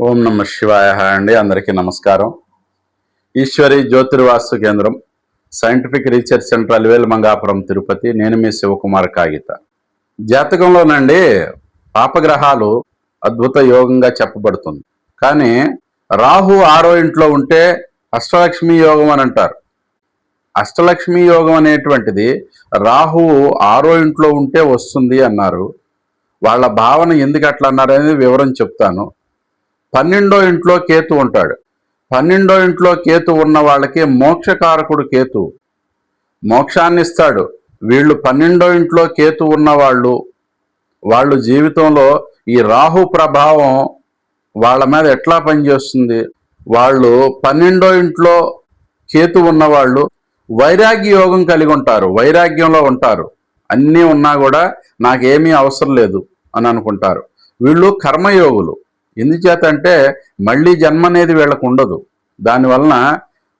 ఓం నమ శివాయ అండి. అందరికీ నమస్కారం. ఈశ్వరి జ్యోతిర్వాస్తు కేంద్రం, scientific research centre, Alivelu Mangapuram, Tirupati. నేను మీ శివకుమార్ కాగిత. జాతకంలోనండి పాపగ్రహాలు అద్భుత యోగంగా చెప్పబడుతుంది. కానీ రాహు 6వ ఇంట్లో ఉంటే అష్టలక్ష్మి యోగం అని అంటారు. అష్టలక్ష్మి యోగం అనేటువంటిది రాహువు 6వ ఇంట్లో ఉంటే వస్తుంది అన్నారు. వాళ్ళ భావన ఎందుకు అట్లా అన్నారు అనేది వివరం చెప్తాను. 12వ ఇంట్లో కేతు ఉంటాడు. 12వ ఇంట్లో కేతు ఉన్న వాళ్ళకి మోక్షకారకుడు కేతు, మోక్షాన్ని ఇస్తాడు. వీళ్ళు 12వ ఇంట్లో కేతు ఉన్న వాళ్ళు జీవితంలో ఈ రాహు ప్రభావం వాళ్ళ మీద ఎట్లా పనిచేస్తుంది? వాళ్ళు 12వ ఇంట్లో కేతు ఉన్నవాళ్ళు వైరాగ్య యోగం కలిగి ఉంటారు, వైరాగ్యంలో ఉంటారు. అన్నీ ఉన్నా కూడా నాకేమీ అవసరం లేదు అని అనుకుంటారు. వీళ్ళు కర్మయోగులు. ఎందుచేత అంటే మళ్ళీ జన్మ అనేది వీళ్ళకు ఉండదు. దానివలన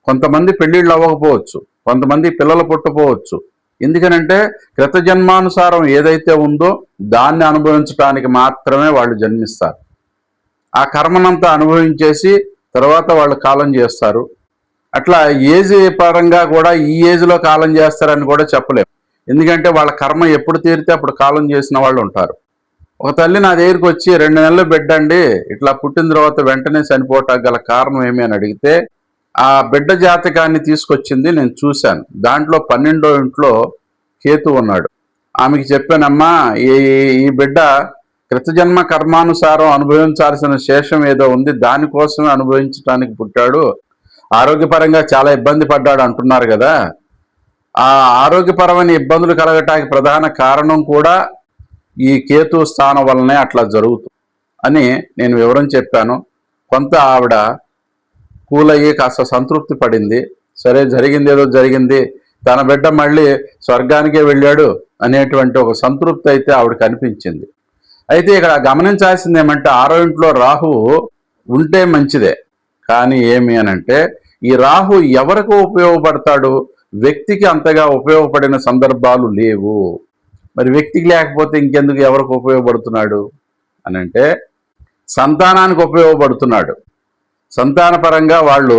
కొంతమంది పెళ్ళిళ్ళు అవ్వకపోవచ్చు, కొంతమంది పిల్లలు పుట్టపోవచ్చు. ఎందుకనంటే కృతజన్మానుసారం ఏదైతే ఉందో దాన్ని అనుభవించడానికి మాత్రమే వాళ్ళు జన్మిస్తారు. ఆ కర్మనంతా అనుభవించేసి తర్వాత వాళ్ళు కాలం చేస్తారు. అట్లా ఏజ్ పరంగా కూడా ఈ ఏజ్లో కాలం చేస్తారని కూడా చెప్పలేము. ఎందుకంటే వాళ్ళ కర్మ ఎప్పుడు తీరితే అప్పుడు కాలం చేసిన వాళ్ళు ఉంటారు. ఒక తల్లి నా దగ్గరికి వచ్చి 2 నెలలు బిడ్డ అండి, ఇట్లా పుట్టిన తర్వాత వెంటనే చనిపోవటానికి గల కారణం ఏమి అని అడిగితే ఆ బిడ్డ జాతకాన్ని తీసుకొచ్చింది, నేను చూశాను. దాంట్లో 12వ ఇంట్లో కేతు ఉన్నాడు. ఆమెకి చెప్పానమ్మా, ఈ బిడ్డ కృతజన్మ కర్మానుసారం అనుభవించాల్సిన శేషం ఏదో ఉంది, దానికోసమే అనుభవించడానికి పుట్టాడు. ఆరోగ్యపరంగా చాలా ఇబ్బంది పడ్డాడు అంటున్నారు కదా. ఆ ఆరోగ్యపరమైన ఇబ్బందులు కలగటానికి ప్రధాన కారణం కూడా ఈ కేతు స్థానం వల్లనే అట్లా జరుగుతుంది అని నేను వివరం చెప్పాను. కొంత ఆవిడ కూలయ్యి కాస్త సంతృప్తి పడింది. సరే, జరిగింది ఏదో జరిగింది, తన బిడ్డ మళ్ళీ స్వర్గానికే వెళ్ళాడు అనేటువంటి ఒక సంతృప్తి అయితే ఆవిడకి అనిపించింది. అయితే ఇక్కడ గమనించాల్సింది ఏమంటే 6వ ఇంట్లో రాహువు ఉంటే మంచిదే. కానీ ఏమి అనంటే ఈ రాహు ఎవరికి ఉపయోగపడతాడు? వ్యక్తికి అంతగా ఉపయోగపడిన సందర్భాలు లేవు. మరి వ్యక్తికి లేకపోతే ఇంకెందుకు ఎవరికి ఉపయోగపడుతున్నాడు అని అంటే సంతానానికి ఉపయోగపడుతున్నాడు. సంతానపరంగా వాళ్ళు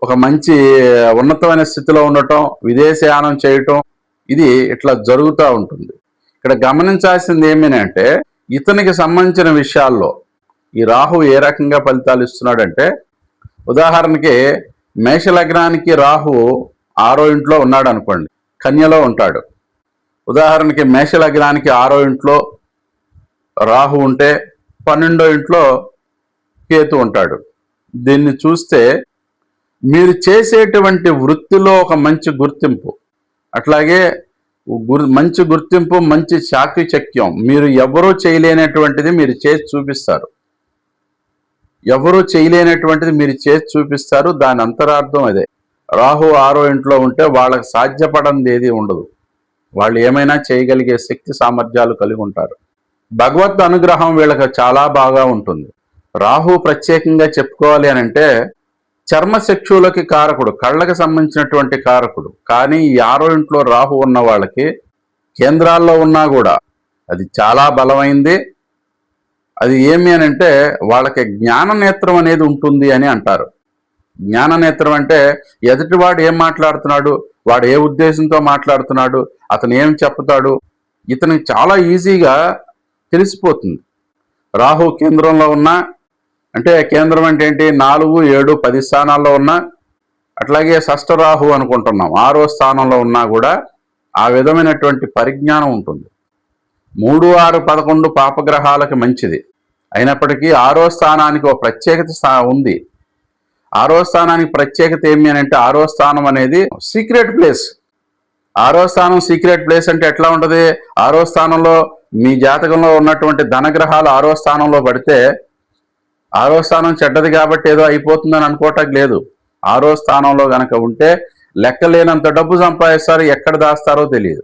ఒక మంచి ఉన్నతమైన స్థితిలో ఉండటం, విదేశయానం చేయటం, ఇది ఇట్లా జరుగుతూ ఉంటుంది. ఇక్కడ గమనించాల్సింది ఏమిటంటే ఇతనికి సంబంధించిన విషయాల్లో ఈ రాహు ఏ రకంగా ఫలితాలు ఇస్తున్నాడంటే, ఉదాహరణకి మేషలగ్నానికి రాహు 6వ ఇంట్లో ఉన్నాడు అనుకోండి, కన్యలో ఉంటాడు. ఉదాహరణకి మేషలగ్నానికి 6వ ఇంట్లో రాహు ఉంటే 12వ ఇంట్లో కేతు ఉంటాడు. దీన్ని చూస్తే మీరు చేసేటువంటి వృత్తిలో ఒక మంచి గుర్తింపు, అట్లాగే మంచి గుర్తింపు, మంచి చాకచక్యం, మీరు ఎవరూ చేయలేనటువంటిది మీరు చేసి చూపిస్తారు. ఎవరూ చేయలేనటువంటిది మీరు చేసి చూపిస్తారు. దాని అంతరార్థం అదే. రాహు 6వ ఇంట్లో ఉంటే వాళ్ళకి సాధ్యపడనిది ఏది ఉండదు. వాళ్ళు ఏమైనా చేయగలిగే శక్తి సామర్థ్యాలు కలిగి ఉంటారు. భగవద్ అనుగ్రహం వీళ్ళకి చాలా బాగా ఉంటుంది. రాహు ప్రత్యేకంగా చెప్పుకోవాలి అని అంటే చర్మచక్షువులకి కారకుడు, కళ్ళకి సంబంధించినటువంటి కారకుడు. కానీ ఈ 6వ ఇంట్లో రాహు ఉన్న వాళ్ళకి కేంద్రాల్లో ఉన్నా కూడా అది చాలా బలమైంది. అది ఏమి అని అంటే వాళ్ళకి జ్ఞాన నేత్రం అనేది ఉంటుంది అని అంటారు. జ్ఞాన నేత్రం అంటే ఎదుటివాడు ఏం మాట్లాడుతున్నాడు, వాడు ఏ ఉద్దేశంతో మాట్లాడుతున్నాడు, అతను ఏం చెప్తాడు, ఇతనికి చాలా ఈజీగా తెలిసిపోతుంది. రాహు కేంద్రంలో ఉన్నా, అంటే కేంద్రం అంటే ఏంటి, 4, 7, 10 స్థానాల్లో ఉన్నా, అట్లాగే షష్ఠ రాహు అనుకుంటున్నాం 6వ స్థానంలో ఉన్నా కూడా ఆ విధమైనటువంటి పరిజ్ఞానం ఉంటుంది. 3, 6, 11 పాపగ్రహాలకి మంచిది అయినప్పటికీ 6వ స్థానానికి ఒక ప్రత్యేకత ఉంది. 6వ స్థానానికి ప్రత్యేకత ఏమి అని అంటే 6వ స్థానం అనేది సీక్రెట్ ప్లేస్. 6వ స్థానం సీక్రెట్ ప్లేస్ అంటే ఎట్లా ఉంటుంది? 6వ స్థానంలో మీ జాతకంలో ఉన్నటువంటి ధనగ్రహాలు 6వ స్థానంలో పడితే 6వ స్థానం చెడ్డది కాబట్టి ఏదో అయిపోతుందని అనుకోవటం లేదు. 6వ స్థానంలో గనక ఉంటే లెక్కలేనంత డబ్బు సంపాదిస్తారు, ఎక్కడ దాస్తారో తెలియదు.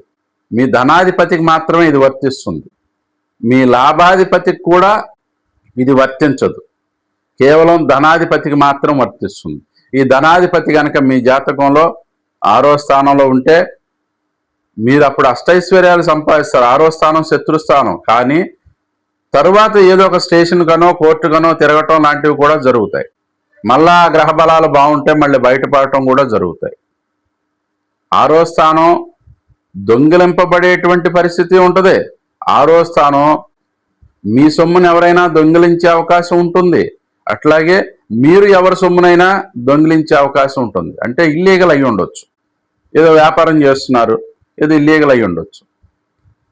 మీ ధనాధిపతికి మాత్రమే ఇది వర్తిస్తుంది. మీ లాభాధిపతికి కూడా ఇది వర్తించదు. కేవలం ధనాధిపతికి మాత్రం వర్తిస్తుంది. ఈ ధనాధిపతి కనుక మీ జాతకంలో 6వ స్థానంలో ఉంటే మీరు అప్పుడు అష్టైశ్వర్యాలు సంపాదిస్తారు. 6వ స్థానం శత్రుస్థానం, కానీ తరువాత ఏదో ఒక స్టేషన్ కనో కోర్టు కనో తిరగటం లాంటివి కూడా జరుగుతాయి. మళ్ళా గ్రహ బలాలు బాగుంటే మళ్ళీ బయటపడటం కూడా జరుగుతాయి. 6వ స్థానం దొంగిలింపబడేటువంటి పరిస్థితి ఉంటుంది. 6వ స్థానం మీ సొమ్మును ఎవరైనా దొంగిలించే అవకాశం ఉంటుంది. అట్లాగే మీరు ఎవరి సొమ్మునైనా దొంగిలించే అవకాశం ఉంటుంది. అంటే ఇల్లీగల్ అయి ఉండొచ్చు. ఏదో వ్యాపారం చేస్తున్నారు, ఏదో ఇల్లీగల్ అయి ఉండొచ్చు.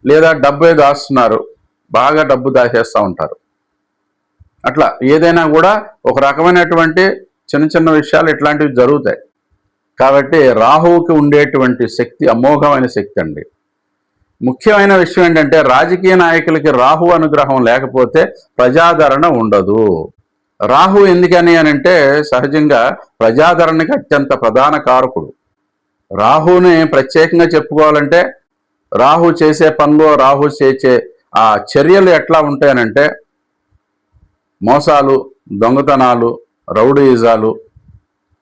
లేదా డబ్బు ఏదో దాస్తున్నారు, బాగా డబ్బు దాచేస్తూ ఉంటారు. అట్లా ఏదైనా కూడా ఒక రకమైనటువంటి చిన్న చిన్న విషయాలు ఇట్లాంటివి జరుగుతాయి. కాబట్టి రాహువుకి ఉండేటువంటి శక్తి అమోఘమైన శక్తి అండి. ముఖ్యమైన విషయం ఏంటంటే రాజకీయ నాయకులకి రాహు అనుగ్రహం లేకపోతే ప్రజాదరణ ఉండదు. రాహు ఎందుకని అంటే సహజంగా ప్రజాదరణకి అత్యంత ప్రధాన కారకుడు. రాహుని ప్రత్యేకంగా చెప్పుకోవాలంటే రాహు చేసే పనులు, రాహు చేసే ఆ చర్యలు ఎట్లా ఉంటాయనంటే మోసాలు, దొంగతనాలు, రౌడీయిజాలు,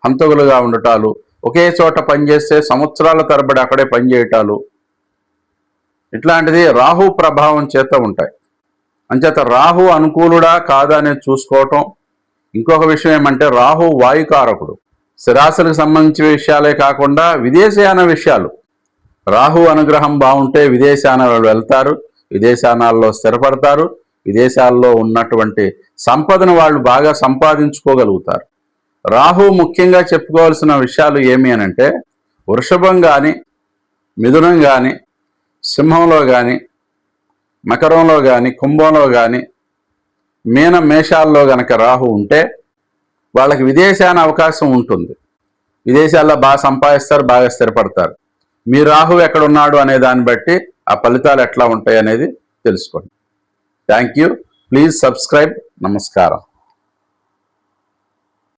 హంతకులుగా ఉండటాలు, ఒకే చోట పనిచేస్తే సంవత్సరాల తరబడి అక్కడే పనిచేయటాలు, ఇట్లాంటిది రాహు ప్రభావం చేత ఉంటాయి. అంచేత రాహు అనుకూలుడా కాదా అనేది చూసుకోవటం. ఇంకొక విషయం ఏమంటే రాహు వాయుకారకుడు. స్థిరాస్తులకు సంబంధించిన విషయాలే కాకుండా విదేశయాన విషయాలు, రాహు అనుగ్రహం బాగుంటే విదేశానాలు వెళ్తారు, విదేశానాల్లో స్థిరపడతారు, విదేశాల్లో ఉన్నటువంటి సంపదను వాళ్ళు బాగా సంపాదించుకోగలుగుతారు. రాహు ముఖ్యంగా చెప్పుకోవాల్సిన విషయాలు ఏమి అనంటే వృషభం కానీ, మిథునం కానీ, సింహంలో కానీ, మకరంలో కానీ, కుంభంలో కానీ, మేషాల్లో గనక రాహు ఉంటే వాళ్ళకి విదేశాన అవకాశం ఉంటుంది. విదేశాల్లో బాగా సంపాదిస్తారు, బాగా స్థిరపడతారు. మీ రాహు ఎక్కడున్నాడు అనే దాన్ని బట్టి ఆ ఫలితాలు ఎట్లా ఉంటాయి అనేది తెలుసుకోండి. Thank you. Please subscribe. నమస్కారం.